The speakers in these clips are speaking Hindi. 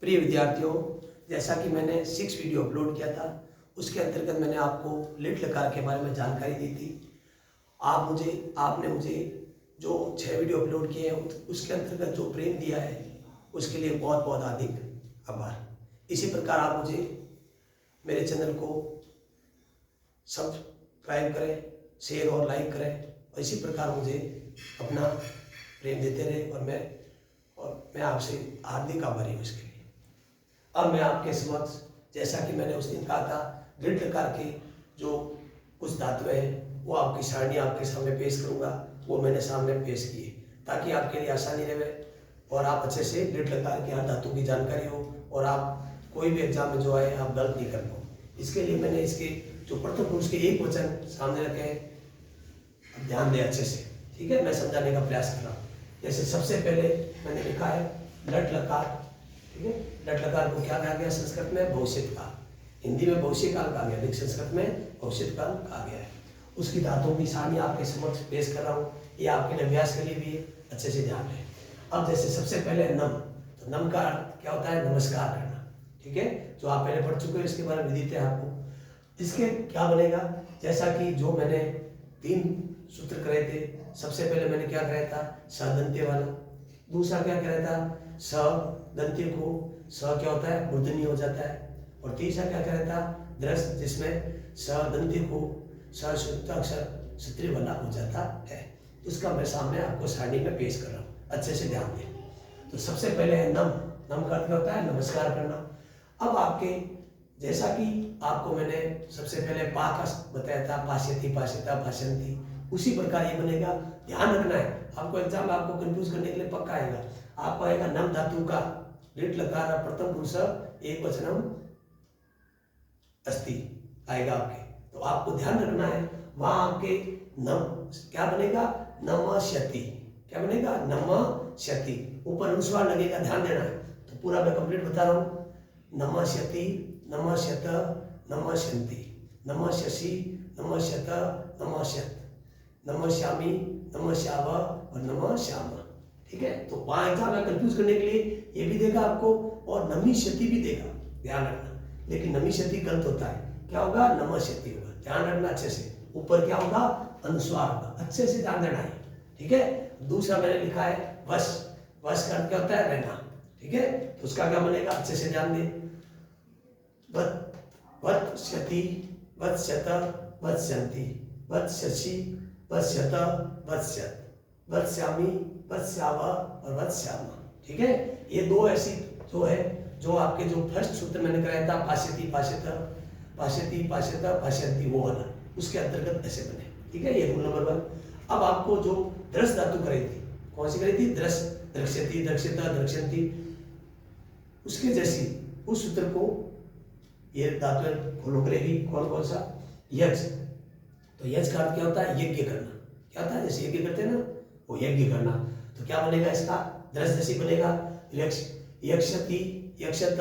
प्रिय विद्यार्थियों, जैसा कि मैंने 6 वीडियो अपलोड किया था, उसके अंतर्गत मैंने आपको लिट लकार के बारे में जानकारी दी थी। आपने मुझे जो 6 वीडियो अपलोड किए हैं उसके अंतर्गत जो प्रेम दिया है उसके लिए बहुत बहुत हार्दिक आभार। इसी प्रकार आप मुझे मेरे चैनल को सब्सक्राइब करें, शेयर और लाइक करें और इसी प्रकार मुझे अपना प्रेम देते रहे और मैं आपसे हार्दिक आभारी हूँ इसके लिए। अब मैं आपके समक्ष, जैसा कि मैंने उस दिन कहा था, लिट लकार के जो कुछ धातुएं हैं वो आपकी सारणी आपके सामने पेश करूंगा। वो मैंने सामने पेश किए ताकि आपके लिए आसानी रहे और आप अच्छे से लिट लकार की हर धातु की जानकारी हो और आप कोई भी एग्जाम में जो आए आप गलत नहीं कर पाओ। इसके लिए मैंने इसके जो प्रथम पुरुष के एक वचन सामने रखे हैं, अब ध्यान दें अच्छे से, ठीक है। मैं समझाने का प्रयास कर रहा हूँ। जैसे सबसे पहले मैंने लिखा है लट लकार, ठीक है। लट लकार को क्या कहा गया संस्कृत में? भविष्य काल। हिंदी में भविष्य काल कहा गया, लेकिन संस्कृत में भविष्य काल कहा गया है। उसकी धातुओं की सारणी आपके समक्ष पेश कर रहा हूँ, ये आपके लिए अभ्यास के लिए भी है, अच्छे से ध्यान दें। अब जैसे सबसे पहले नम, तो नम का अर्थ क्या होता है? नमस्कार करना, ठीक है। जो आप पहले पढ़ चुके हो, इसके बारे में विदित है आपको। इसके क्या बनेगा? जैसा कि जो मैंने 3 सूत्र कराए थे, सबसे पहले मैंने क्या कराया था? सदंत्य वाला। दूसरा क्या कराया था? सदंत्य को स क्या होता है? मूर्धन्य हो जाता है। और तीसरा क्या कराया था? दृश, जिसमें सदंत्य को सशुद्ध अक्षर सूत्र वाला हो जाता है। उसका मैं सामने आपको सारणी में पेश कर रहा हूँ, अच्छे से ध्यान दें। तो सबसे पहले है नम। नम का अर्थ क्या होता है? नमस्कार करना। अब आपके, जैसा कि आपको मैंने सबसे पहले पा का बताया था, पाश्यति, पाश्यता, पाश्यंती, उसी प्रकार ये बनेगा। ध्यान रखना है, आपको एग्जाम में आपको कंफ्यूज करने के लिए पक्का आएगा। आपको आएगा नम धातु का लिट लकार प्रथम पुरुष एक वचनम अस्ति आएगा आपके। तो आपको ध्यान रखना है, वहां आपके नम क्या बनेगा? नमस्यति। क्या बनेगा? नमस्यति। ऊपर अनुस्वार लगेगा, ध्यान देना है। तो पूरा मैं कंप्लीट बता रहा हूँ। नमस्यति, नमस्यत, नमस्यन्ति, नमस्यसि, नमस्यत, नमस्यत, नमस्यामि, नमस्याव और नमस्याम, ठीक है। तो वहां एग्जाम में कंफ्यूज करने के लिए ये भी देगा आपको और नमिष्यति भी देगा, ध्यान रखना। लेकिन नमिष्यति गलत होता है, क्या होगा? नमस्यति होगा, ध्यान रखना अच्छे से। ऊपर क्या होगा? अनुस्वार होगा, अच्छे से ध्यान देना है, ठीक है। दूसरा मैंने लिखा है वश। वश का अर्थ क्या होता है? रहना, ठीक है। तो उसका क्या बनेगा? अच्छे से ध्यान दें। वत्स्यति, वत्स्यत, वत्स्यन्ति, वत्स्यसि, वत्स्यत, वत्स्यत, वत्स्यामि, वत्स्याव और वत्स्याम, ठीक है। ये 2 ऐसी जो है, जो आपके जो फर्स्ट सूत्र मैंने कराया था, पाश्यति, पाश्यत, पाश्यति, पाश्यत, पाश्यन्ति, वो वाला, उसके अंतर्गत ऐसे बने, ठीक है। ये रूल नंबर 1। अब आपको जो दृश धातु कराई थी, कौन सी कराई थी? दृश, द्रक्ष्यति, द्रक्ष्यता, द्रक्ष्यन्ति, उसके जैसी उस सूत्र को ये धातु फॉलो करेगी। कौन कौन सा? यज्ञ। तो यज्ञ का अर्थ क्या होता है? यज्ञ करना। क्या होता है? जैसे यज्ञ करते हैं ना, वो यज्ञ करना। तो क्या बनेगा इसका? दृश जैसी बनेगा। यक्षति, यक्षत,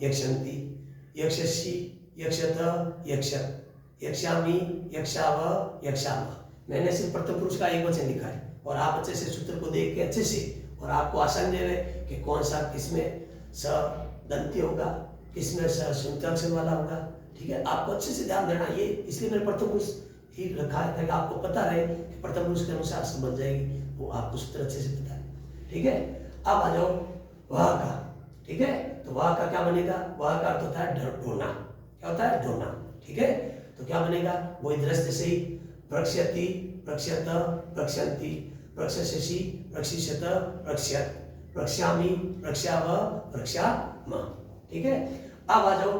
यक्षन्ति, यक्षसि, यक्षत, यक्षत, यक्षामि, यक्षाव, यक्षाम। मैंने सिर्फ प्रथम पुरुष का एक वचन लिखा है और आप अच्छे से सूत्र को देख के अच्छे से, और आपको आसानी रहे कि कौन सा किसमें सदंत्य होगा, किसमें सशुद्धाक्षर वाला होगा, ठीक है। आपको अच्छे से ध्यान देना, ये इसलिए मैंने प्रथम पुरुष ही रखा है ताकि आपको पता रहे कि प्रथम पुरुष के अनुसार समझ जाएगी, वो आपको सूत्र अच्छे से पता है, ठीक है। अब आ जाओ वह का, ठीक है। तो वह का क्या बनेगा? वह का अर्थ होता है ढोना। क्या होता है? ढोना, ठीक है। तो क्या बनेगा? वही दृष्टि से ही प्रक्ष्यति, प्रक्ष्यत, प्रक्ष्यन्ति, प्रक्ष्यसि, प्रक्षिष्यत, प्रक्ष्यत, प्रक्ष्यामि, प्रक्ष्याव, प्रक्ष्याम, ठीक है। अब आ जाओ,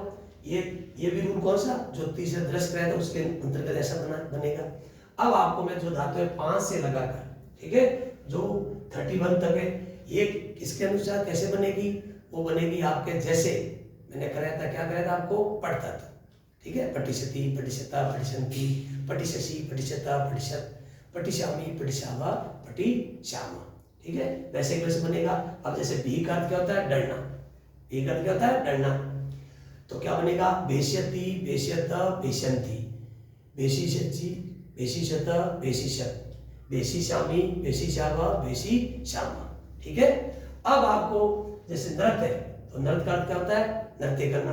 ये भी रूल कौन सा? जो तीसरा दृश्य कराया था उसके अंतर्गत ऐसा बनेगा। अब आपको मैं जो धातु है 5 से लगाकर, ठीक है, जो 31 तक है, ये किसके अनुसार कैसे बनेगी? वो बनेगी आपके जैसे मैंने कराया था। क्या कराया था आपको? पढ़ता था, ठीक है। पठिष्यति, पठिष्यता, पठिष्यन्ति, पठिष्यसि, पठिष्यता, पठिष्यत, पठिष्यामि, पठिष्याव, पठिष्याम, ठीक है। वैसे कैसे बनेगा? अब जैसे भी का अर्थ क्या होता है? डरना। भी का अर्थ क्या होता है? डरना। तो क्या बनेगा? भेष्यति, भेष्यत, भेष्यन्ति, भेषिष्यति, भेषिष्यत, भेषिष्यत, भेषिष्यामि, भेषिष्याव, भेषिष्याम, ठीक है। अब आपको जैसे नृत्य है, तो नृत्य का अर्थ क्या होता है? नृत्य करना।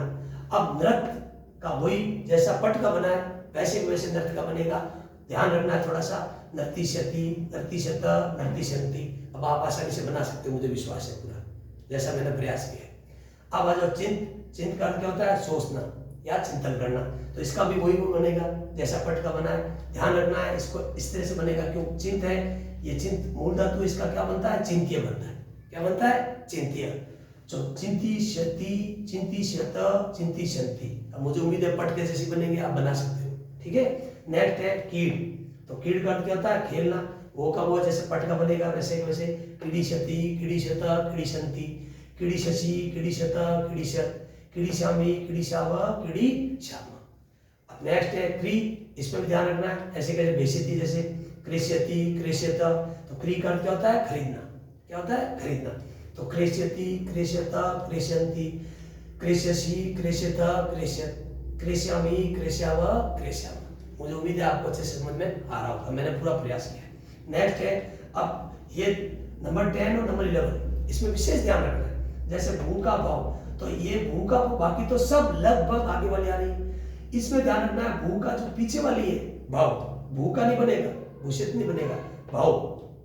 अब नृत्य का वही जैसा पट का बना है वैसे वैसे नृत्य का बनेगा। ध्यान रखना है थोड़ा सा, नर्तिष्यति, नर्तिष्यत, नर्तिष्यन्ति। अब आप आसानी से बना सकते हो, मुझे विश्वास है पूरा, जैसा मैंने प्रयास किया। अब आ जाओ चिंत। चिंत का अर्थ क्या होता है? सोचना या चिंतन करना। तो इसका भी वही बनेगा जैसा पट का बना है। ध्यान रखना है, इसको इस तरह से बनेगा। क्यों? चिंत है, ये चिंत मूल धातु इसका क्या बनता है? चिंत्य बनता है। क्या बनता है? चिंत्य। तो चिंतिष्यति, चिंतिष्यत, चिंतिष्यन्ति। अब मुझे उम्मीद है पट के जैसी बनेंगे, आप बना सकते हो। ठीक है। नेक्स्ट है कीड़। तो कीड़ का अर्थ क्या होता है? खेलना। वो का वो जैसे पट का बनेगा वैसे वैसे। क्रीडिशति, क्रीडिशत, क्रीडिशन्ति, क्रीडिशसि, क्रीडिशत, क्रीडिशत, क्रीडिशामि, क्रीडिशाव, क्रीडिशाम। अब नेक्स्ट है क्री। इसमें भी ध्यान रखना है, ऐसे कैसे भेषति जैसे क्रेष्यति, क्रेष्यत। तो क्री का अर्थ क्या होता है? खरीदना। क्या होता है? खरीदना। तो क्रेष्यति, क्रेष्यत, क्रेष्यन्ति, क्रेष्यसि, क्रेष्यत, क्रेष्यत, क्रेष्यामि, क्रेष्याव, क्रेष्याम। मुझे उम्मीद है आपको अच्छे से समझ में आ रहा होगा, मैंने पूरा प्रयास किया है। नेक्स्ट है अब ये नंबर 10 और नंबर 11, इसमें विशेष ध्यान रखना है। जैसे भू का भाव, तो ये भू का भाव, बाकी तो सब लगभग आगे वाली आ रही है। इसमें ध्यान रखना है भू का जो पीछे वाली है भाव, भू का नहीं बनेगा, भूषित नहीं बनेगा, भाव।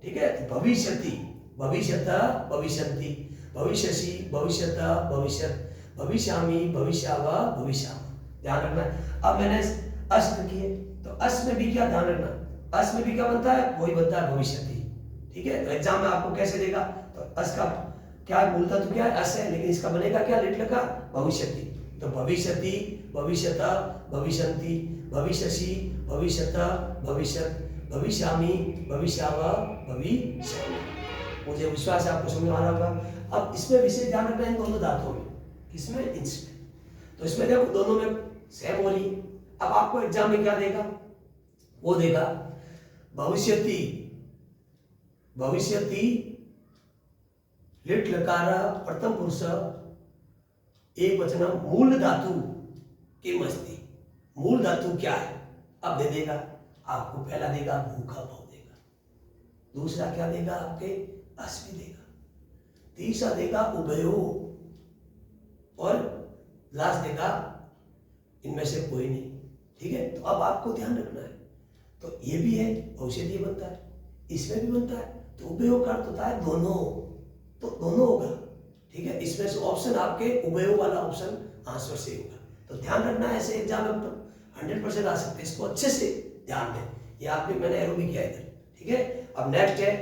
ठीक है। भविष्यति, भविष्यत, भविष्यन्ति, भविष्यसि, भविष्यत, भविष्यत, भविष्यामि, भविष्याव, भविष्याम। ध्यान रखना है। अब मैंने अस्त किए, तो अस में भी क्या ध्यान रखना? अस में भी क्या बनता है? वही बनता है भविष्यति। ठीक है। तो एग्जाम में आपको कैसे देगा? तो अस का क्या मूल धातु क्या है? अस है, लेकिन इसका बनेगा क्या? लिट लगा भविष्यति। तो भविष्यति, भविष्यत, भविष्यन्ति, भविष्यसि, भविष्यत, भविष्यत, भविष्यामि, भविष्याव, भविष्यामि। मुझे विश्वास है आपको समझ में आ रहा होगा। अब इसमें विशेष ध्यान रखना है इन दोनों धातुओं में। किसमें? इसमें। तो इसमें देखो दोनों में सेम हो रही। अब आपको एग्जाम में क्या देगा? वो देगा भविष्यति, भविष्यति लिट लकार प्रथम पुरुष एक वचन मूल धातु किम अस्ति। मूल धातु क्या है? अब दे देगा आपको। पहला देगा भू का भाव देगा, दूसरा क्या देगा? आपके अश्वि देगा, तीसरा देगा उभयो, और लास्ट देगा इनमें से कोई नहीं। ठीक है। तो अब आपको ध्यान रखना है, तो ये भी है औषधि बनता है, इसमें भी बनता है। तो उभयो का अर्थ होता है दोनों, तो दोनों होगा। ठीक है। इसमें से ऑप्शन आपके उभयो वाला ऑप्शन आंसर से होगा। तो ध्यान रखना है, ऐसे एग्जाम में 100% आ सकते हैं। इसको अच्छे से ध्यान दें। ये आपने मैंने एरो भी किया इधर। ठीक है। अब नेक्स्ट है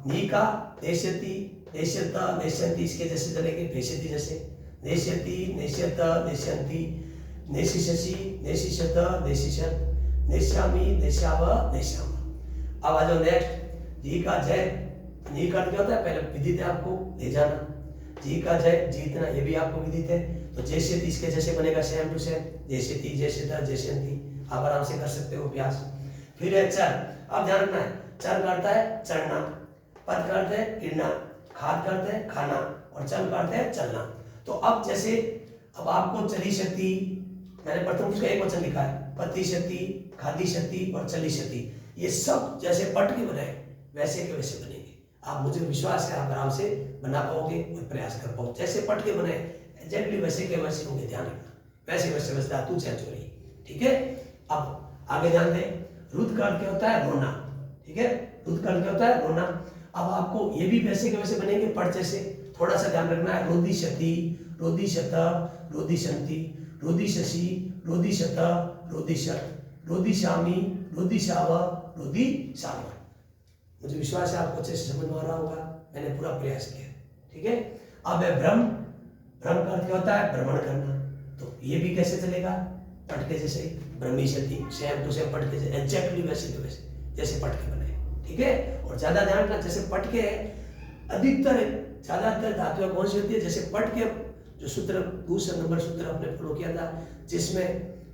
नी का नेष्यति, नेष्यत, नेष्यन्ति, इसके जैसे चलेंगे भेषति जैसे नेष्यति, नेष्यत, नेष्यन्ति, नेशिष्यसि, नेशिष्यत, नेशिष्यत, नेष्यामि, नेष्याव, नेष्याम। अब आ जाओ नेक्स्ट जी का जय। जी का क्या होता है? पहले विदित है आपको ले जाना। जी का जय जीतना, ये भी आपको विदित है। तो जैसे इसके जैसे बनेगा सेम टू सेम, जैसे ती, जैसे ता, जैसे आप आराम से कर सकते हो अभ्यास। फिर है चर। अब ध्यान रखना है, चर करता है चढ़ना, पद करते हैं गिरना, खाद करते हैं खाना, और चल करते हैं चलना। तो अब जैसे अब आपको चलिष्यति, मैंने प्रथम उसका एक वचन लिखा है, पतिष्यति, खादिष्यति और चलिष्यति, ये सब जैसे पट के बनाए वैसे के वैसे बनेंगे। आप, मुझे विश्वास है आप आराम से बना पाओगे और प्रयास कर पाओगे। जैसे पट के बने एग्जैक्टली वैसे के वैसे होंगे। ध्यान रखना, वैसे वैसे वैसे धातु चेंज हो रही। ठीक है। अब आगे ध्यान दें। रुद्र का अर्थ क्या होता है? रोना। ठीक है। रुद्र का अर्थ क्या होता है? रोना। अब आपको ये भी वैसे के वैसे बनेंगे पट जैसे। थोड़ा सा ध्यान रखना है। रोदिष्यति, रोदिष्यत, रोदिष्यन्ति, रोदिष्यसि, रोदिष्यत, रोदिष्यत, रोदिष्यामि, रोदिष्याव, रोदिष्याम। मुझे विश्वास है आपको अच्छे से समझ में आ रहा होगा, मैंने पूरा प्रयास किया। ठीक है। अब है भ्रम। भ्रम का अर्थ क्या होता है? भ्रमण करना। तो ये भी कैसे चलेगा? पट के जैसे भ्रमिष्यति, सेम टू सेम पट के जैसे, एग्जैक्टली वैसे के वैसे जैसे पट के बने। ठीक है। और ज्यादा ध्यान रखना, जैसे पट के अधिकतर ज्यादातर धातुएं कौन सी होती है? जैसे पट के जो सूत्र, दूसरा नंबर सूत्र आपने फॉलो किया था, जिसमें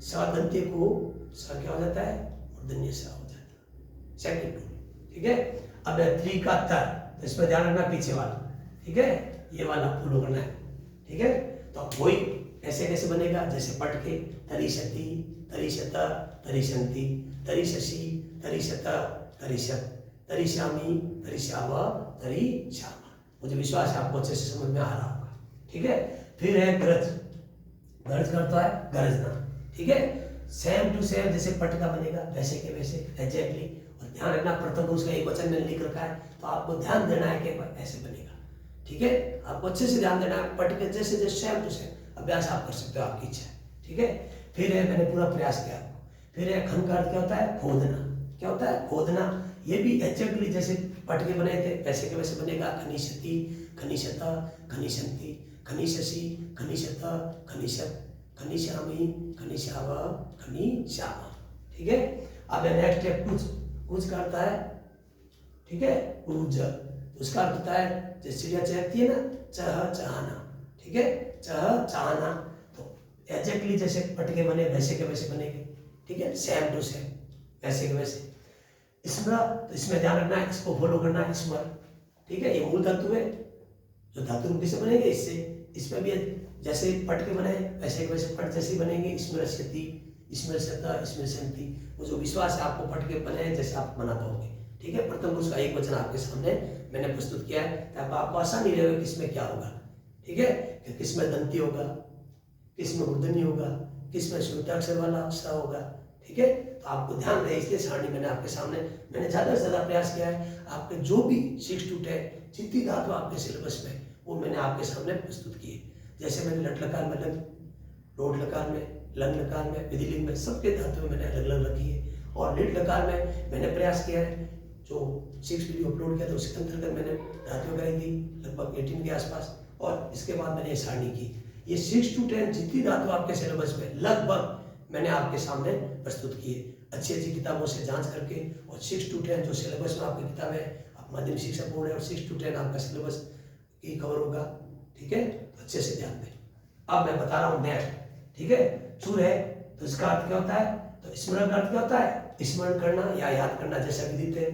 सादंत्य को सा क्या हो जाता है? मूर्धन्य सा हो जाता है, सेकंड रूल। ठीक है। अब है त्रि का तर, तो इसमें ध्यान रखना पीछे वाला। ठीक है। ये वाला फॉलो करना है। ठीक है। तो वही ऐसे कैसे बनेगा? जैसे पट के तरिष्यति, तरिष्यत, तरिष्यन्ति, तरिष्यसि, तरिष्यत, तरिष्यत, तरिष्यामि, तरिष्याव, तरिष्याम। मुझे विश्वास है आपको अच्छे से समझ में आ रहा होगा। ठीक है। फिर है गरज, गरज करता है गरजना, ठीक है। सेम टू सेम जैसे पट का बनेगा वैसे के वैसे एग्जैक्टली। और ध्यान रखना प्रथम पुरुष का एक वचन मैंने लिख रखा है, तो आपको ध्यान देना है कि ऐसे बनेगा, ठीक है। आपको अच्छे से ध्यान देना है, पट के जैसे जैसे सेम टू सेम अभ्यास आप कर सकते हो, आपकी इच्छा है, ठीक है। फिर है, मैंने पूरा प्रयास किया आपको। फिर है खन का अर्थ क्या होता है, खोदना। क्या होता है, खोदना। ये भी एग्जैक्टली जैसे पट के बने थे वैसे के वैसे बनेगा। खनिशति, खनिशता, खनिशंति, खनिशसि, खनिशत, खनिशत, खनिश्यामी, खनिश्याव, खनिश्यामा, ठीक है। अब नेक्स्ट है कुछ, कुछ का अर्थ है, ठीक है, कुज। उसका अर्थ होता है जैसे चिड़िया चहकती है ना, चह चहाना, ठीक है, चह चहाना। तो एग्जैक्टली जैसे पट के बने वैसे के वैसे बनेंगे, ठीक है, सेम टू सेम वैसे के वैसे। स्मर, तो इसमें ध्यान रखना है, इसको फॉलो करना है, स्मर, ठीक है। ये मूल धातु है जो धातु रूप से बनेंगे, इससे इसमें भी जैसे पट के बने वैसे के वैसे पट जैसे बनेंगे। स्मृश्यति, स्मृश्यता, स्मृशंति। वो जो विश्वास है आपको पट के बने जैसे आप बना पाओगे, ठीक है। प्रथम पुरुष का एक वचन आपके सामने मैंने प्रस्तुत किया है ताकि आपको आसानी रहेगा किसमें क्या होगा, ठीक है। किसमें दंती होगा, किसमें मूर्धन्य होगा, किसमें शुद्धाक्षर वाला अक्षर होगा, ठीक है। तो आपको ध्यान रहे, इसलिए सारणी मैंने आपके सामने मैंने ज़्यादा से ज़्यादा प्रयास किया है। आपके जो भी 6 to 10 जितनी धातु आपके सिलेबस में वो मैंने आपके सामने प्रस्तुत किए। जैसे मैंने लट लकार में लंग, लोट लकार में, लंग लकार में, विधिलिंग में, सबके धातु में मैंने अलग अलग रखी है। और लिट लकार में मैंने प्रयास किया है, जो 6 वीडियो अपलोड किया था उसके अंतर्गत मैंने धातु कराई थी लगभग 18 के आसपास। और इसके बाद मैंने ये सारणी की। ये 6 to 10 जितनी धातु आपके सिलेबस में लगभग मैंने आपके सामने प्रस्तुत किए, अच्छी अच्छी किताबों से जांच करके। और 6 to 10 जो सिलेबस में आपकी किताब है, आप माध्यमिक शिक्षा बोर्ड है, और 6 to 10 आपका सिलेबस की कवर होगा, ठीक है। तो अच्छे से ध्यान दें। अब मैं बता रहा हूँ नेक्स्ट, ठीक है। चूर है, तो इसका अर्थ क्या होता है, तो स्मरण का अर्थ क्या होता है, स्मरण करना या याद करना, जैसा विदित है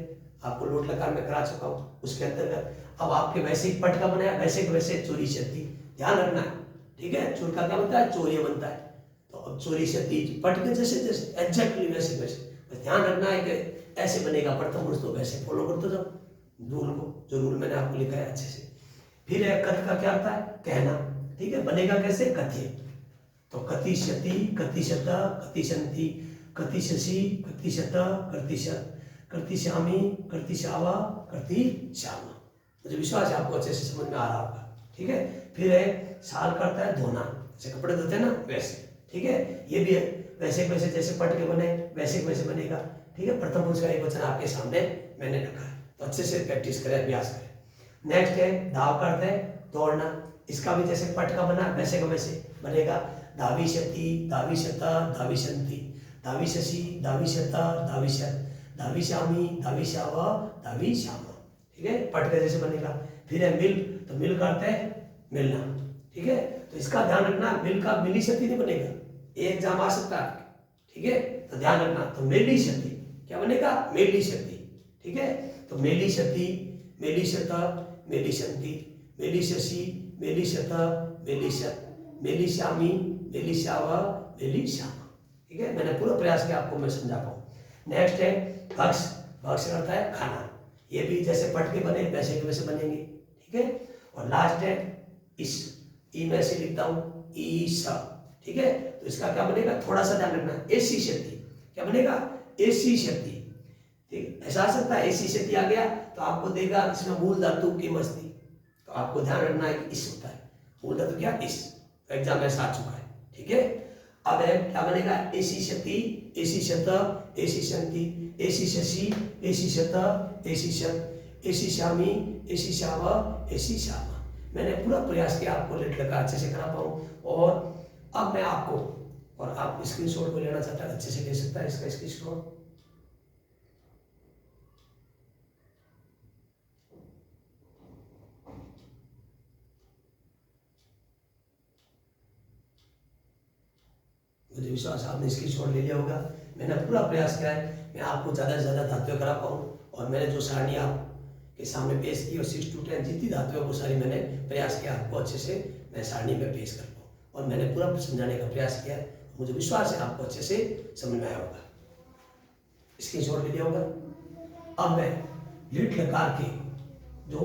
आपको लोट लकार में करा चुका हूँ उसके अंतर्गत। अब आपके वैसे ही पट का बनाया वैसे के वैसे चोरी शक्ति, ध्यान रखना है, ठीक है। चोर का क्या बनता है, चोरी बनता है। तो अब चोरी शक्ति पट के जैसे जैसे एग्जैक्टली वैसे वैसे, बस ध्यान रखना है कि ऐसे बनेगा प्रथम पुरुष, तो वैसे फॉलो करते जाओ रूल को, जो रूल मैंने आपको लिखा है अच्छे से। फिर है कथ का क्या होता है, कहना, ठीक है। बनेगा कैसे, कथ्य। तो कतिशति, कतिशत, कतिशंति, कतिशसि, कतिशत, कर्तिशत, कर्तिश्यामी, कर्तिश्यावा, कर्तिश्यामा। मुझे विश्वास है आपको अच्छे से समझ में आ रहा होगा, ठीक है। फिर है साल करता है धोना, जैसे कपड़े धोते हैं ना वैसे, ठीक है। ये भी है वैसे वैसे जैसे पट के बने वैसे वैसे बनेगा, ठीक है। प्रथम पुरुष का एक वचन आपके सामने मैंने रखा है, तो अच्छे से प्रैक्टिस करें, अभ्यास करें। नेक्स्ट है धाव का अर्थ है दौड़ना। इसका भी जैसे पट का बना वैसे का वैसे बनेगा। धाविशति, धाविशता, धाविशंति, धाविशसि, धाविशता, धाविशत, धाविश्यामी, धाविश्यावा, धाविश्यामा, ठीक है। पट का जैसे बनेगा। फिर है मिल, तो मिल का अर्थ है मिलना, ठीक है। तो इसका ध्यान रखना, मिल का मिली शक्ति नहीं बनेगा, एक एग्जाम आ सकता है, ठीक है। तो ध्यान रखना, तो मेली शक्ति क्या बनेगा, मेली शक्ति, ठीक है। तो मेली शक्ति, मेली शता, मेली शंति, मेली शशि, मेली शता, मेली शत, मेली श्यामी, मेली श्यावा, मेली श्यामा, ठीक है। मैंने पूरा प्रयास किया आपको मैं समझा पाऊँ। नेक्स्ट है भक्ष, भक्ष करता है खाना। ये भी जैसे पट के बने वैसे के वैसे बनेंगे, ठीक है। और लास्ट है इस, ई में से लिखता हूँ ईसा, ठीक है। तो इसका क्या बनेगा, थोड़ा सा ध्यान रखना, ऐसी शक्ति, क्या बनेगा, ऐसी शक्ति, ठीक। ऐसा आ सकता है ऐसी शक्ति आ गया तो आपको देगा इसमें मूल धातु की मस्ती, तो आपको ध्यान रखना है कि इस होता है मूल धातु क्या, इस। एग्जाम में आ चुका है, ठीक है। अब है क्या बनेगा, ऐसी शक्ति, ऐसी शत, ऐसी शंति, ऐसी शशि, ऐसी शत, ऐसी शत, ऐसी श्यामी, ऐसी श्यावा, ऐसी श्यामा। मैंने पूरा प्रयास किया आपको लेट लगा अच्छे से करा पाऊँ। और अब मैं आपको, और आप स्क्रीनशॉट को लेना चाहता है अच्छे से ले सकता है इसका स्क्रीनशॉट। मुझे विश्वास आपने स्क्रीनशॉट ले लिया होगा। मैंने पूरा प्रयास किया है मैं आपको ज़्यादा से ज़्यादा धातुएं करा पाऊँ। और मैंने जो सारणी आपके सामने पेश की और 6 to 10 जितनी धातुएं वो सारी मैंने प्रयास किया आपको अच्छे से मैं सारणी में पेश कर पाऊँ। और मैंने पूरा समझाने का प्रयास किया, मुझे विश्वास है आपको अच्छे से समझ में आया होगा, स्क्रीनशॉट ले लिया होगा। अब मैं लिट लकार के जो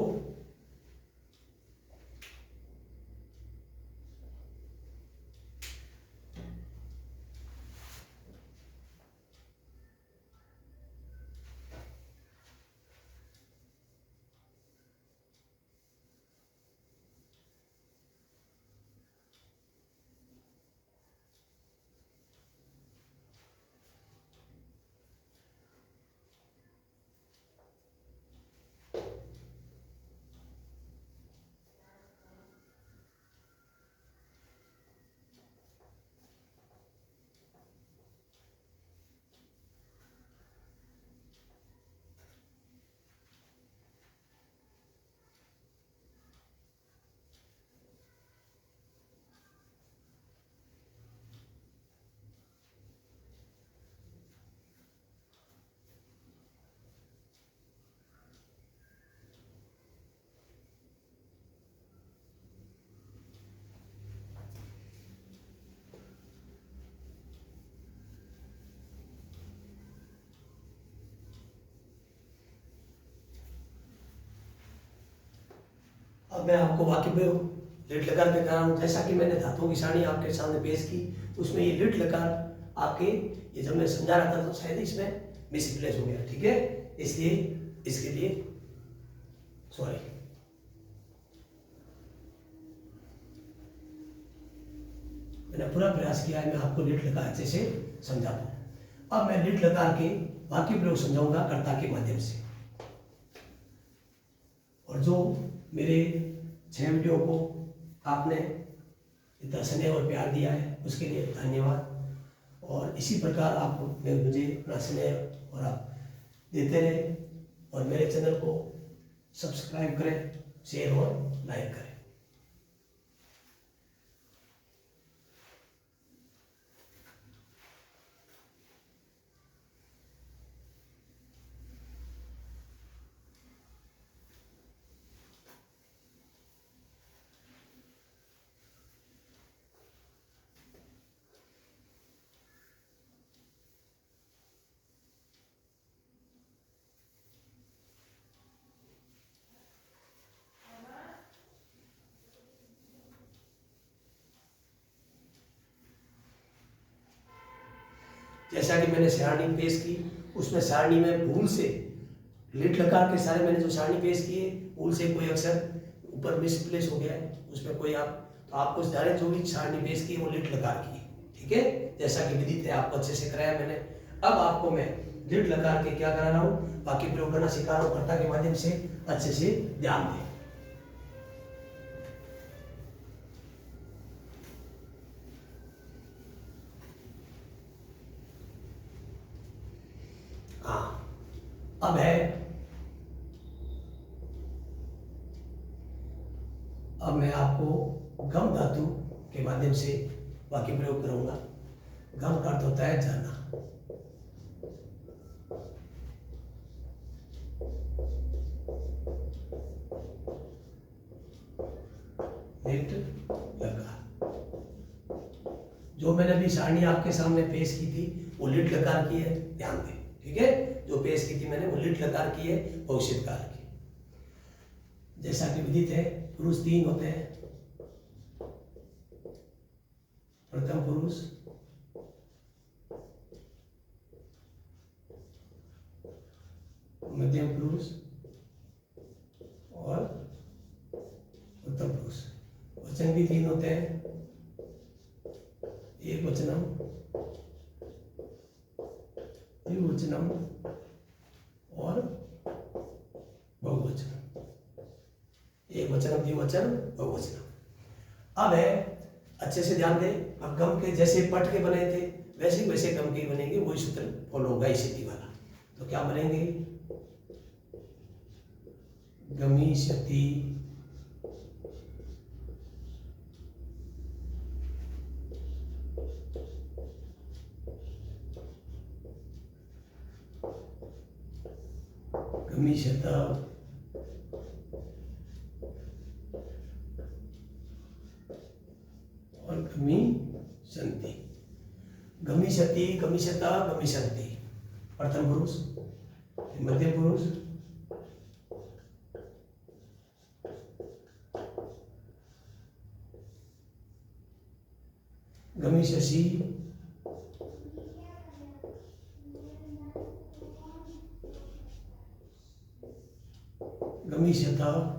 अब मैं आपको वाक्य में लिट लकार के करा हूँ। जैसा कि मैंने धातुओं की सारणी आपके सामने पेश की, उसमें ये लिट लकार आपके, ये जब मैं समझा रहा था तो शायद इसमें मिसप्लेस हो गया, ठीक है, इसलिए इसके लिए सॉरी। मैंने पूरा प्रयास किया है मैं आपको लिट लकार अच्छे से समझा दूं। अब मैं लिट लकार के वाक्य प्रयोग समझाऊंगा कर्ता के माध्यम से। और जो मेरे 6 वीडियो को आपने इतना स्नेह और प्यार दिया है उसके लिए धन्यवाद। और इसी प्रकार आप मुझे अपना स्नेह और आप देते रहे और मेरे चैनल को सब्सक्राइब करें, शेयर और लाइक करें। जैसा कि मैंने सारणी पेश की, उसमें सारणी में भूल से लिट लकार के सारे मैंने जो सारणी पेश की है, भूल से कोई अक्षर ऊपर मिसप्लेस हो गया है, उसमें कोई तो आपको डायरेक्ट जो भी सारणी पेश की है वो लिट लकार की है, ठीक है, जैसा कि विदित है, आपको अच्छे से कराया मैंने। अब आपको मैं लिट लकार के क्या करा रहा हूँ, वाक्य प्रयोग करना सिखा रहा हूँ कर्ता के माध्यम से, अच्छे से ध्यान दें। अब है, अब मैं आपको गम धातु के माध्यम से वाक्य प्रयोग करूंगा। गम का अर्थ होता है जाना। लिट लकार, जो मैंने अभी सारणी आपके सामने पेश की थी वो लिट लकार की है, ध्यान दें, ठीक है, जो पेश की थी मैंने वो लिट लकार की है, भविष्य काल की। जैसा कि विदित है, पुरुष 3 होते हैं, प्रथम पुरुष, मध्यम पुरुष और उत्तम पुरुष। वचन भी 3 होते हैं, एक वचनम, द्विवचनम और बहुवचन। एक वचनम, द्विवचन, बहुवचन। अब है, अच्छे से ध्यान दें, अब गम के जैसे पट के बने थे वैसे गम के बनेंगे, वही सूत्र फॉलो होगा इसी वाला। तो क्या बनेंगे, गमिष्यति, गमिष्यत और गमिष्यन्ति। गमिष्यति, गमिष्यत, गमिष्यन्ति प्रथम पुरुष, मध्यम पुरुष, गमिष्यसि, गमिष्यत और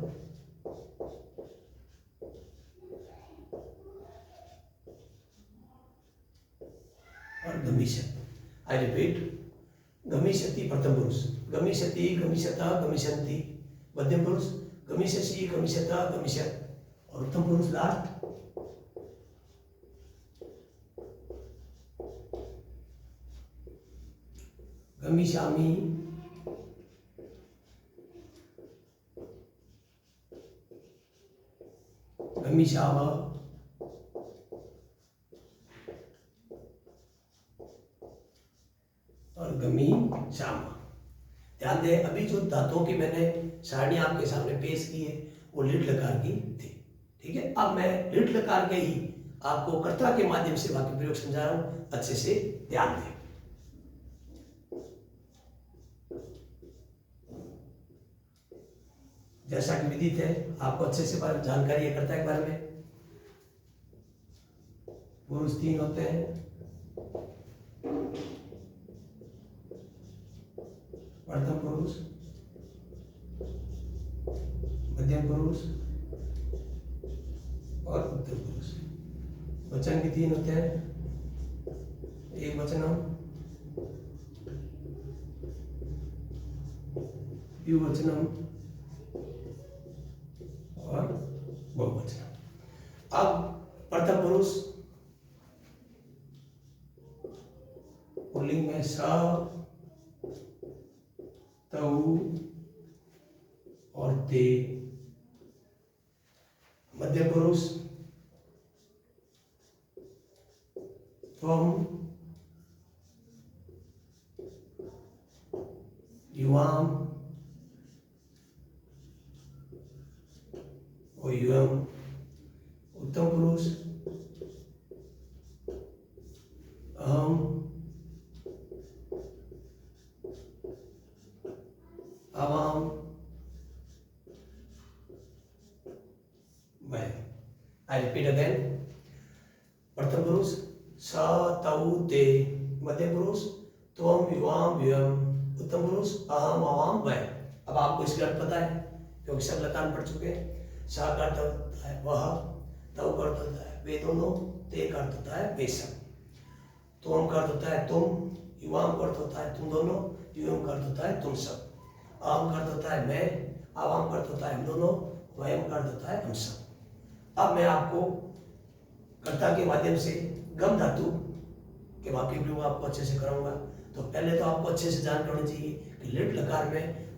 गमिष्यत। आई रिपीट, गमिष्यति प्रथम पुरुष, गमिष्यति, गमिष्यत, गमिष्यन्ति मध्यम पुरुष, गमिष्यसि, गमिष्यत, गमिष्यत और उत्तम पुरुष लास्ट। गमिष्यामि, गमिष्याव और गमिष्याम। ध्यान दें, अभी जो धातुओं की मैंने सारणी आपके सामने पेश की है वो लिट लकार की थी, ठीक है। अब मैं लिट लकार के ही आपको कर्ता के माध्यम से वाक्य प्रयोग समझा रहा हूं, अच्छे से ध्यान दें। जैसा कि विदित है, आपको अच्छे से जानकारी है कर्ता के बारे में। पुरुष 3 होते हैं, प्रथम पुरुष, मध्यम पुरुष और उत्तर पुरुष। वचन भी 3 होते हैं, एक वचनम, द्विवचनम और बहुवचनम। अब प्रथम पुरुष पुल्लिंग में स, तऊ और ते। मध्य पुरुष त्वम, युवाम और युवम। उत्तम पुरुष अहम, आवाम, मैं। I repeat again. प्रथम पुरुष स, तऊ, ते। मध्य पुरुष त्वम, युवाम, युवम। उत्तम पुरुष अहम, आवाम, मैं। अब आपको इसका अर्थ पता है क्योंकि सब लतान पढ़ चुके हैं। स का अर्थ होता है वह, तऊ का अर्थ होता है वे दोनों, ते का अर्थ होता है वे सब, त्वम का अर्थ होता है तुम, युवाम का अर्थ होता है तुम दोनों, युवम का अर्थ होता है तुम सब, अहम का अर्थ होता है मैं, आवाम का अर्थ होता है हम दोनों, वयम का अर्थ होता है हम सब। अब मैं आपको कर्ता के माध्यम से गम धातु के वाक्य प्रयोग आपको अच्छे से कराऊंगा। तो पहले तो आपको अच्छे से जानकारी होनी चाहिए कि लिट लकार में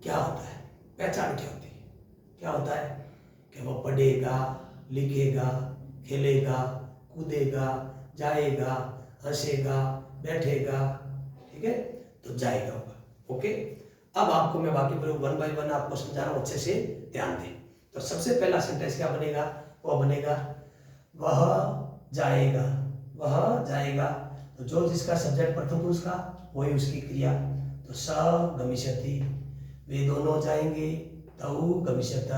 क्या होता है, पहचान क्या होती है। क्या होता है कि वह पढ़ेगा, लिखेगा, खेलेगा, कूदेगा, जाएगा, हंसेगा, बैठेगा, ठीक है, तो जाएगा होगा। ओके, अब आपको मैं बाकी प्रयोग 1 बाय 1 आपको समझा रहा हूं, अच्छे से ध्यान दें। तो सबसे पहला सेंटेंस क्या बनेगा, वो बनेगा वह जाएगा। वह जाएगा, तो जो जिसका सब्जेक्ट प्रथम पुरुष का वही उसकी क्रिया। तो स गमिष्यति, वे दोनों जाएंगे, तऊ गमिष्यत,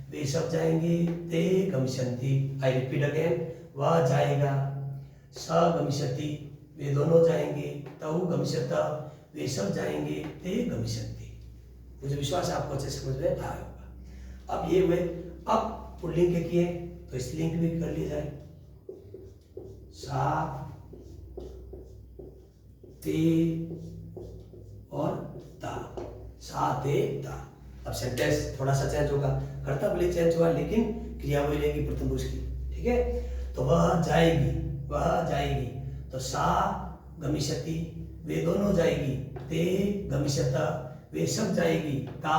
वे सब जाएंगे, ते गमिष्यन्ति। आई रिपीट अगेन, वह जाएगा, स गमिष्यति, वे दोनों जाएंगे, तऊ गमिष्यत, वे सब जाएंगे, ते गमिष्यन्ति। मुझे विश्वास है आपको अच्छे समझ में आया होगा। अब ये हुए, अब पुल्लिंग के किए तो स्त्रीलिंग भी कर लिया जाए। सा, ते और ता, सा, ते, ता। अब सेंटेंस थोड़ा सा चेंज होगा, कर्ता भले चेंज हुआ लेकिन क्रिया वही रहेगी प्रथम पुरुष की, ठीक है। तो वह जाएगी, वह जाएगी, तो सा गमिष्यति, वे दोनों जाएगी, ते गमिष्यत, वे सब जाएगी, ता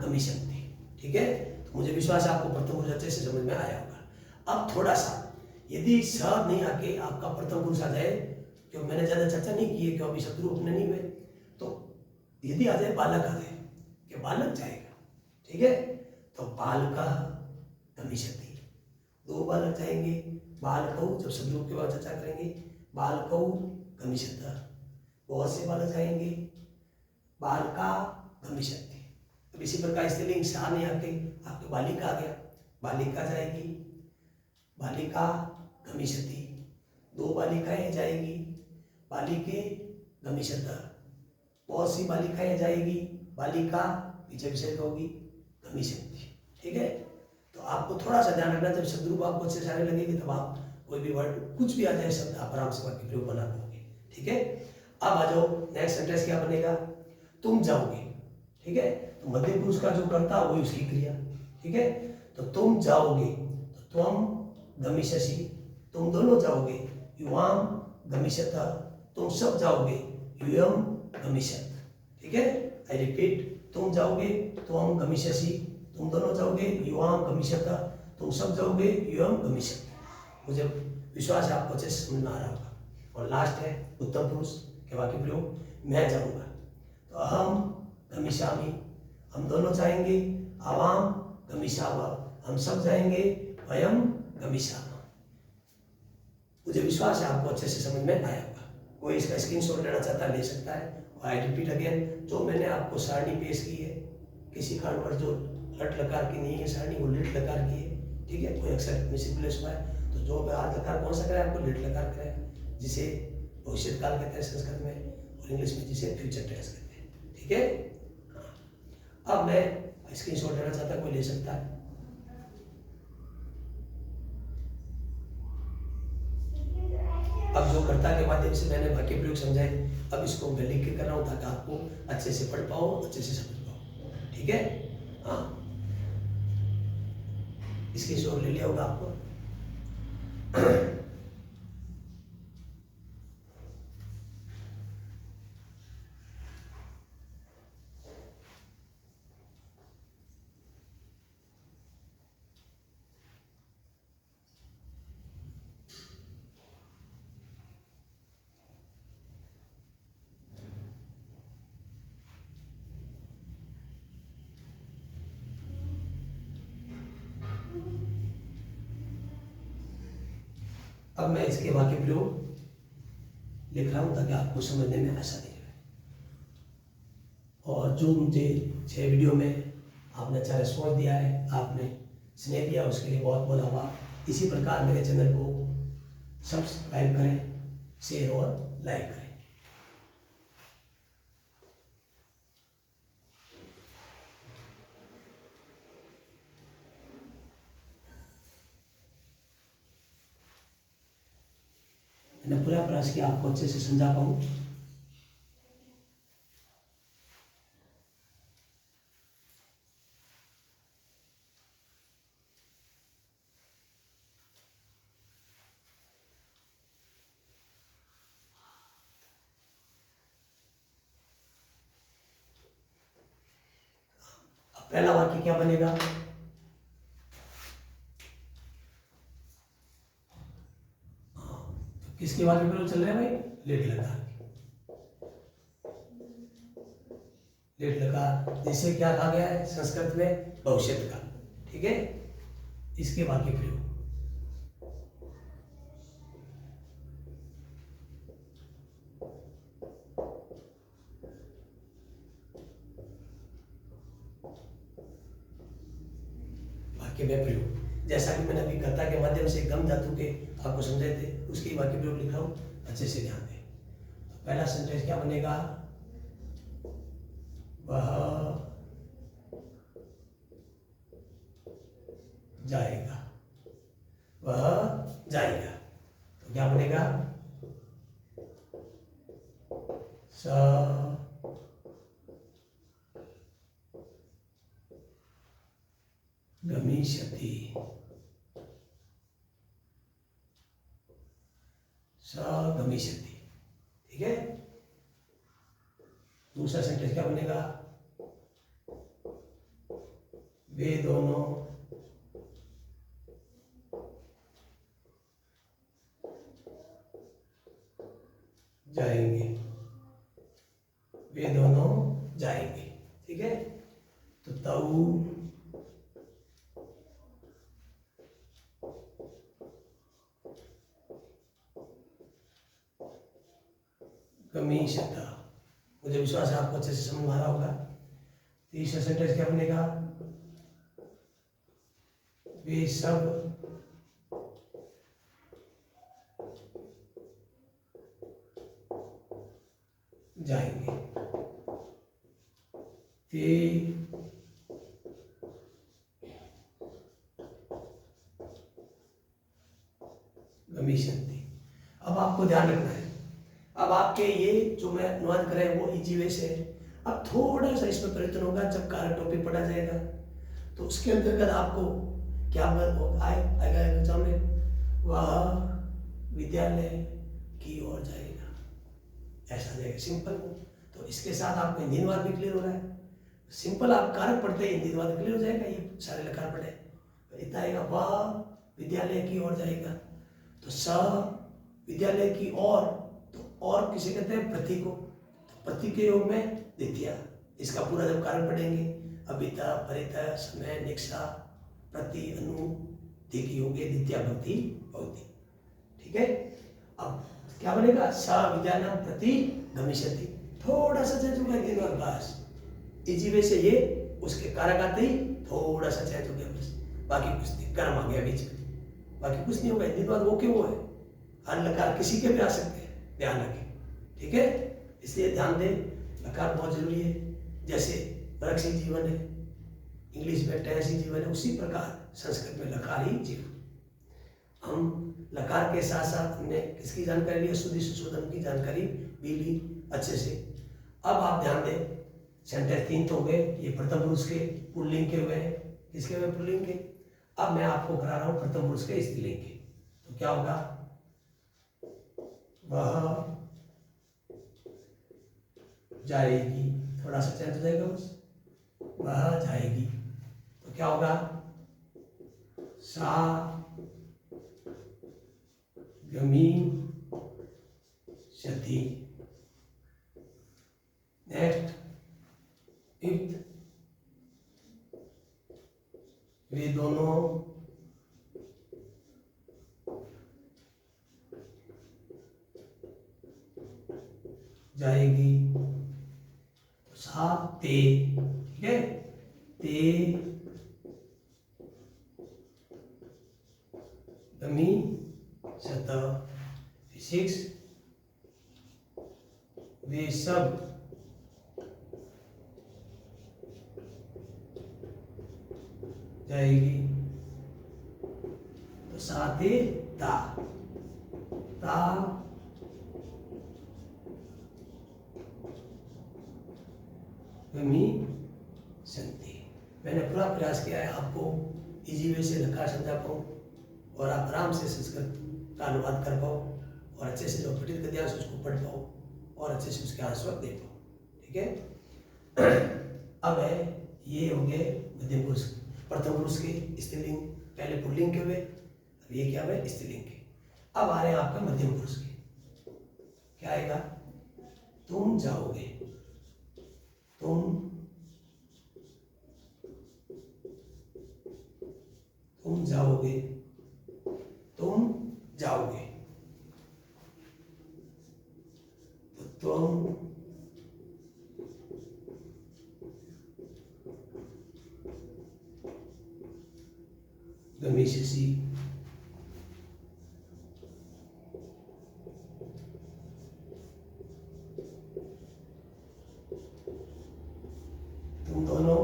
गमिष्यन्ति, ठीक है। तो मुझे विश्वास है आपको प्रथम पुरुष अच्छे से समझ में आया होगा। अब थोड़ा सा यदि स नहीं आके आपका प्रथम पुरुष आ जाए, क्योंकि मैंने ज्यादा चर्चा नहीं की है क्योंकि अभी शत्रु अपने नहीं हुए, तो यदि आ जाए बालक आ जाए कि बालक जाएगा, ठीक है, तो बालका गमिष्यति, 2 बालक जाएंगे, बालकौ, जब शब्दों के बाद चर्चा करेंगे, बालकौ गमिष्यत, बहुत से बालक जाएंगे, बालका गमिष्यति। अब इसी प्रकार स्त्रीलिंग सा नहीं आके आपके बालिका आ गया, बालिका जाएगी, बालिका गमिष्यति, 2 बालिकाएं जाएगी, बालिके गमिष्यत, बहुत सी बालिकाएं जाएगी, बालिका पीछे विषय होगी गमिष्यन्ति, ठीक है। तो आपको थोड़ा सा ध्यान रखना, जब शब्द रूप आपको अच्छे से आने लगेगी तब आप कोई भी वर्ड कुछ भी आ जाए शब्द आप आराम से वाक्य प्रयोग बना पाओगे, ठीक है। अब आ जाओ नेक्स्ट सेंटेंस क्या बनेगा, तुम जाओगे, ठीक है। तो मध्य पुरुष का जो कर्ता वही उसकी क्रिया, ठीक है। तो तुम जाओगे, तो त्वम गमिष्यसि, तुम दोनों जाओगे, युवाम गमिष्यत, तुम सब जाओगे, युयम गमिष्यत, ठीक है। आई रिपीट, तुम जाओगे, त्वम गमिष्यसि, तुम दोनों जाओगे, युवाम गमिष्यत, तुम सब जाओगे, युयम गमिष्यत। मुझे विश्वास है आपको अच्छे से समझ में आ रहा होगा। और लास्ट है उत्तम पुरुष के वाक्य प्रयोग, मैं जाऊंगा, तो अहम गमिष्यामि, हम दोनों जाएंगे, आवाम गमिष्याव, हम सब जाएंगे, वयम गमिष्यामः। मुझे विश्वास है आपको अच्छे से समझ में आया होगा। कोई इसका स्क्रीनशॉट लेना चाहता है ले सकता है। आई रिपीट अगेन, जो मैंने आपको सारणी पेश की है, किसी कारणवश जो लट लकार की नहीं है सारणी, वो लिट लकार की है। ठीक है, कोई अक्षर मिसप्लेस हुआ है तो जो अर्ध लकार कौन सा कराए आपको, लिट लकार कराए, जिसे भविष्य काल कहते हैं संस्कृत में, और इंग्लिश में जिसे फ्यूचर टेंस कहते हैं। ठीक है, हाँ। अब मैं स्क्रीनशॉट लेना चाहता, कोई ले सकता है। अब जो कर्ता के माध्यम से मैंने वाक्य प्रयोग समझाए, अब इसको मैं लिख के कर रहा हूँ ताकि आपको अच्छे से पढ़ पाओ, अच्छे से समझ पाओ। ठीक है, हाँ, इसकी शोर ले लिया होगा आपको। अब मैं इसके वाक्य प्रयोग लिख रहा हूं ताकि आपको समझने में आसानी रहे। और जो मुझे 6 वीडियो में आपने अच्छा रिस्पॉन्स दिया है, आपने स्नेह दिया, उसके लिए बहुत बहुत आभार। इसी प्रकार मेरे चैनल को सब्सक्राइब करें, शेयर और लाइक करें। मैंने पूरा प्रयास किया आपको अच्छे से समझा पाऊं। पहला वाक्य क्या बनेगा, किसके वाक्य प्रयोग चल रहे हैं भाई, लेट लकार, लेट लकार, जिसे क्या कहा गया है संस्कृत में, भविष्य काल। ठीक है, इसके वाक्य प्रयोग, वाक्य में प्रयोग, जैसा कि मैंने अभी कर्ता के माध्यम से गम धातु के आपको समझाए थे, उसके वाक्य प्रयोग लिख रहा हूं, अच्छे से ध्यान दें। तो पहला सेंटेंस क्या बनेगा, वह जाएगा, वह जाएगा, तो क्या बनेगा, स गमिष्यति, गमिष्यति। ठीक है, दूसरा सेंटेंस क्या बनेगा, वे दोनों जाएंगे, वे दोनों जाएंगे। ठीक है, तो तऊ गमिष्यता, मुझे विश्वास है आपको अच्छे से समझ में आ रहा होगा। तीसरा सेंटेंस क्या बनेगा, वे सब जाएंगे, ते गमिष्यन्ति। अब आपको ध्यान रखना है, अब आपके ये जो मैं अनुवाद कर रहा है वो इजी वे से है। अब थोड़ा सा इसमें परिवर्तन होगा जब कारक टॉपिक पढ़ा जाएगा, तो उसके अंतर्गत आपको क्या आएगा एग्जाम में, वह विद्यालय की ओर जाएगा, ऐसा जाएगा सिंपल। तो इसके साथ आपको हिंदी अनुवाद भी क्लियर हो रहा है, सिंपल आप कारक पढ़ते ही हिंदी अनुवाद क्लियर हो जाएगा, ये सारे लकार पढ़े इतना आएगा, वह विद्यालय की ओर जाएगा, तो स विद्यालय की ओर, तो और किसे कहते हैं, प्रति को, तो प्रति के योग में द्वितीय, इसका पूरा जब कारण पढ़ेंगे, अभिता परिता समय निक्षा प्रति अनु की होंगे द्वितीय भक्ति भक्ति। ठीक है, अब क्या बनेगा, स विद्यालय प्रति गमिष्यति, थोड़ा सा चेंज होगा, बस इजी वे से ये उसके कारक आते ही थोड़ा सा चेंज हो गया बस, बाकी कुछ नहीं, कर्म आ गया बीच में, बाकी कुछ नहीं होगा। हिंदी बात वो क्यों है, हर लकार किसी के भी आ सकते हैं, ध्यान रखें, ठीक है। इसलिए ध्यान दें, लकार बहुत जरूरी है। जैसे वृक्ष ही जीवन है, इंग्लिश में टैस ही जीवन है, उसी प्रकार संस्कृत में लकार ही जीवन। हम लकार के साथ साथ हमने किसकी जानकारी ली, शुद्धि सुशोधन की जानकारी भी ली अच्छे से। अब आप ध्यान दें, सेंटेंस 3 तो हो गए, ये प्रथम पुरुष के पुल्लिंग के हुए हैं, किसके हुए, पुल्लिंग के। अब मैं आपको करा रहा हूं प्रथम पुरुष के स्त्रीलिंग के, तो क्या होगा, वह जाएगी, थोड़ा सा चेंज हो जाएगा बस, वह जाएगी, तो क्या होगा, सा गमी शती। नेक्स्ट, इफ वे दोनों जाएगी, तो सा ते, ठीक है, ते गमी शत। 6, वे सब जाएगी, तो साथे ता, ता गमी संति। मैंने पूरा प्रयास किया है आपको इजी वे से लकार समझा पाऊँ और आप आराम से संस्कृत का अनुवाद कर पाओ और अच्छे से जो पठित गद्यांश उसको पढ़ पाओ और अच्छे से उसके आंसर दे पाओ, ठीक है। अब है, ये हो गए मध्यम पुरुष, प्रथम पुरुष के स्त्रीलिंग, पहले पुल्लिंग के हुए, अब ये क्या हुए, स्त्रीलिंग के। अब आ रहे हैं आपके मध्यम पुरुष के, क्या आएगा, तुम जाओगे, तुम जाओगे, तुम जाओगे, तो तुम गमिष्यसि, तुम दोनों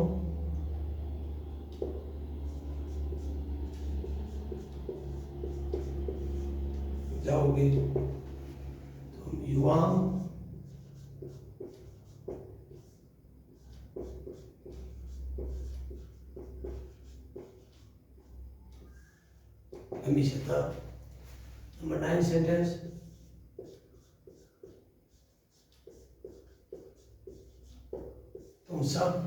जाओगे, तुम युवाम गमिष्यत। नंबर 9 सेंटेंस, तुम सब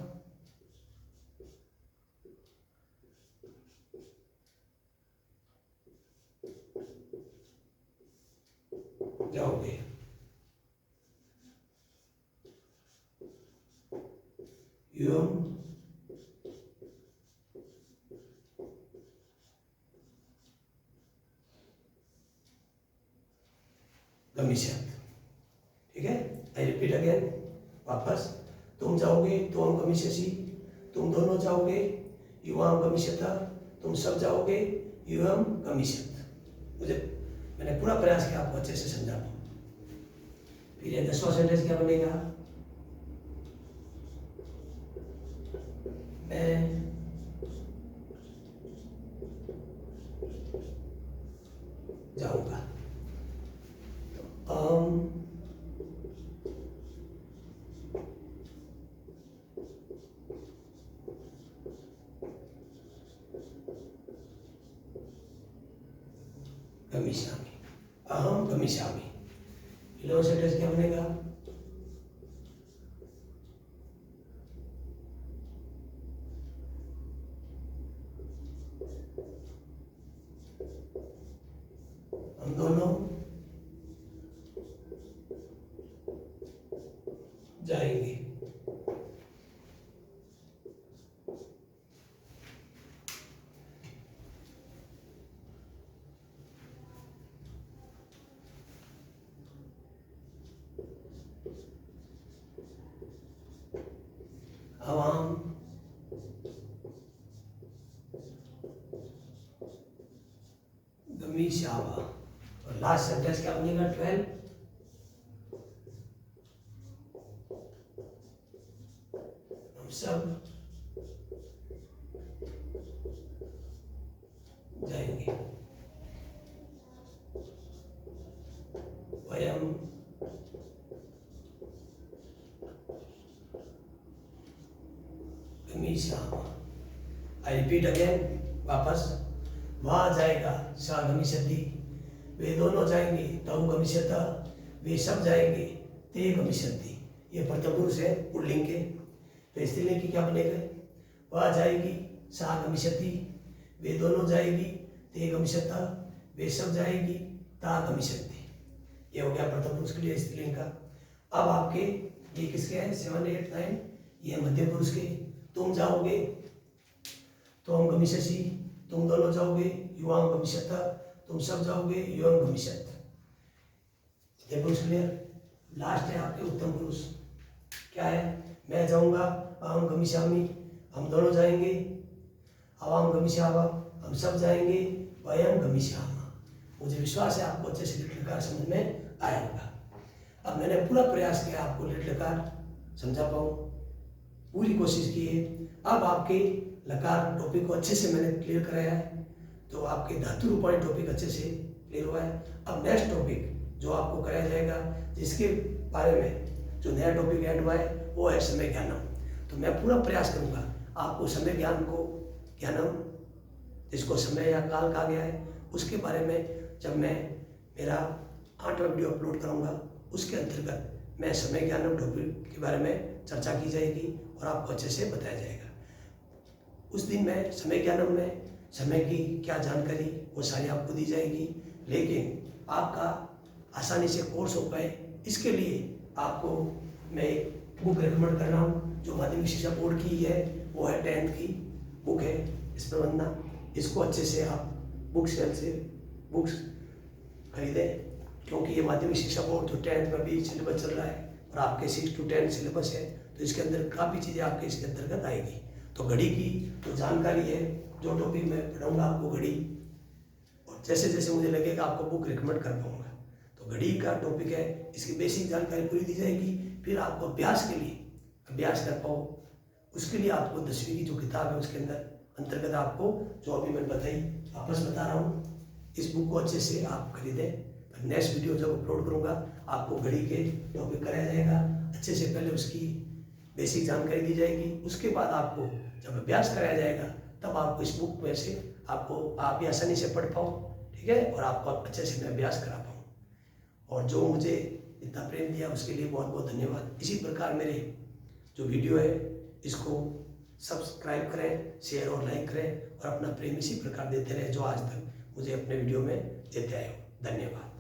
जाओगे, एवं गमिष्यत, ठीक है। आई रिपीट अगेन, वापस, तुम जाओगे, तुम गमिष्यसि, तुम दोनों जाओगे, युवाम गमिष्यत, तुम सब जाओगे, युवम गमिष्यत। मुझे, मैंने पूरा प्रयास किया आपको अच्छे से समझा पाऊं। फिर ये 10वां सेंटेंस क्या बनेगा, मैं जाऊंगा, गमिष्यामि, अहम गमिष्यामि। 11वां सेंटेंस क्या बनेगा, हम दोनों जाएंगे, आवाम गमिष्यामः। और लास्ट सेंटेंस क्या बनेगा 12 हम सब जाएंगे। वयम गमिष्यामः। आई रिपीट अगेन, वापस। वहाँ जाएगा सा गमिष्यति, वे दोनों जाएंगे तौ गमिष्यत, वे सब जाएंगे ते गमिष्यन्ति। ये प्रथम पुरुष है पुल्लिंग के। तो स्त्रीलिंग की क्या बनेगा? वह जाएगी सा गमिष्यति, वे दोनों जाएगी ते गमिष्यत, वे सब जाएगी ता गमिष्यन्ति। ये हो गया प्रथम पुरुष के लिए स्त्रीलिंग का। अब आपके ये किसके हैं 7, 8, 9, ये मध्य पुरुष के। तुम जाओगे तो हम गमिष्यसि, तुम दोनों जाओगे युवां गमिष्यत, तुम सब जाओगे युवां गमिष्यत। मध्य पुरुष क्लियर। लास्ट है आपके उत्तम पुरुष। क्या है? मैं जाऊंगा अहम गमिष्यामि, हम दोनों जाएंगे, अवाम गमिष्यामः, हम सब जाएंगे, वयम गमिष्यामः। मुझे विश्वास है आपको अच्छे से लिट लकार समझ में आया होगा। अब मैंने पूरा प्रयास किया आपको लिट लकार समझा पाऊँ, पूरी कोशिश की है। अब आपके लकार टॉपिक को अच्छे से मैंने क्लियर कराया है, तो आपके धातु रूपाणी टॉपिक अच्छे से क्लियर हुआ है। अब नेक्स्ट टॉपिक जो आपको कराया जाएगा, जिसके बारे में जो नया टॉपिक ऐड हुआ है, वो है समय ज्ञानम। तो मैं पूरा प्रयास करूंगा आपको समय ज्ञानम जिसको समय या काल कहा गया है, उसके बारे में जब मैं मेरा 8वां वीडियो अपलोड करूंगा, उसके अंतर्गत मैं समय ज्ञानम टॉपिक के बारे में चर्चा की जाएगी और आपको अच्छे से बताया जाएगा। उस दिन मैं समय ज्ञानम में समय की क्या जानकारी वो सारी आपको दी जाएगी, लेकिन आपका आसानी से कोर्स हो पाए इसके लिए आपको मैं एक बुक रिकमेंड कर रहा हूँ जो माध्यमिक शिक्षा बोर्ड की है, वो है 10th की बुक है इस प्रबंधना। इसको अच्छे से आप बुक सेल से बुक्स खरीदें, क्योंकि ये माध्यमिक शिक्षा बोर्ड जो 10th में भी सिलेबस चल रहा है और आपके 6 to 10 सिलेबस है, तो इसके अंदर काफ़ी चीज़ें आपके इसके अंतर्गत आएगी। तो घड़ी की जो जानकारी है, जो टॉपिक मैं पढ़ाऊँगा आपको घड़ी, और जैसे जैसे मुझे लगेगा आपको बुक रिकमेंड कर पाऊँगा। तो घड़ी का टॉपिक है, इसकी बेसिक जानकारी पूरी दी जाएगी। फिर आपको अभ्यास के लिए अभ्यास कर पाओ, उसके लिए आपको 10वीं की जो किताब है उसके अंतर्गत आपको जो अभी मैंने बताई वापस बता रहा हूँ, इस बुक को अच्छे से आप खरीदें। नेक्स्ट वीडियो जब अपलोड करूँगा आपको घड़ी के टॉपिक कराया जाएगा, अच्छे से पहले उसकी बेसिक जानकारी दी जाएगी। उसके बाद आपको जब अभ्यास कराया जाएगा तब आपको इस बुक में से आप भी आसानी से पढ़ पाओ, ठीक है, और आपको अच्छे से मैं अभ्यास करा पाऊँ। और जो मुझे इतना प्रेम दिया उसके लिए बहुत बहुत धन्यवाद। इसी प्रकार मेरे जो वीडियो है इसको सब्सक्राइब करें, शेयर और लाइक करें और अपना प्रेम इसी प्रकार देते रहें जो आज तक मुझे अपने वीडियो में देते आए हो। धन्यवाद।